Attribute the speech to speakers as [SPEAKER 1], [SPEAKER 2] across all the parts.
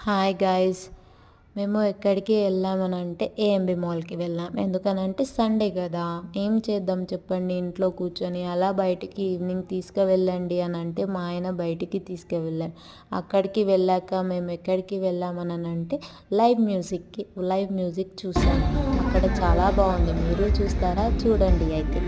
[SPEAKER 1] Hi guys, మేము ఎక్కడికి వెళ్ళామనంటే AMB మాల్కి వెళ్ళాం. ఎందుకనంటే సండే కదా, ఏం చేద్దాం చెప్పండి, ఇంట్లో కూర్చొని. అలా బయటికి ఈవినింగ్ తీసుకువెళ్ళండి అని అంటే మా ఆయన బయటికి తీసుకువెళ్ళాం. అక్కడికి వెళ్ళాక మేము ఎక్కడికి వెళ్ళామనంటే లైవ్ మ్యూజిక్ చూసాం. అక్కడ చాలా బాగుంది. మీరు చూస్తారా? చూడండి అయితే.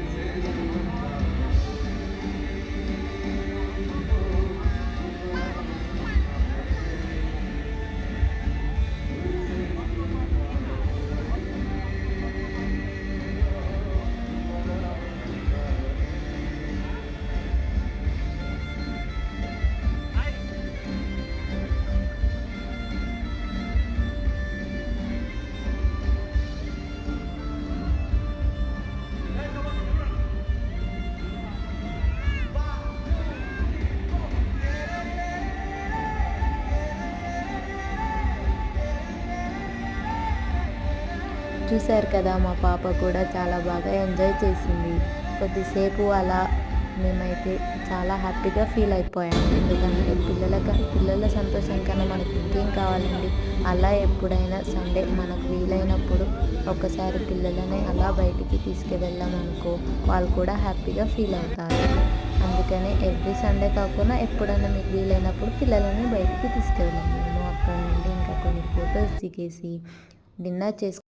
[SPEAKER 1] చూశారు కదా, మా పాప కూడా చాలా బాగా ఎంజాయ్ చేసింది. కొద్దిసేపు అలా మేమైతే చాలా హ్యాపీగా ఫీల్ అయిపోయాము. ఎందుకంటే పిల్లల సంతోషం కన్నా మనకి ఇంకేం కావాలండి. అలా ఎప్పుడైనా సండే మనకు వీలైనప్పుడు ఒకసారి పిల్లలని అలా బయటికి తీసుకువెళ్ళామనుకో, వాళ్ళు కూడా హ్యాపీగా ఫీల్ అవుతారు. అందుకనే ఎవ్రీ సండే కాకుండా ఎప్పుడైనా మీకు వీలైనప్పుడు పిల్లలని బయటికి తీసుకెళ్ళాము. మేము అక్కడ నుండి ఇంకా కొన్ని ఫొటోస్ దిగేసి డిన్నర్ చేసుకు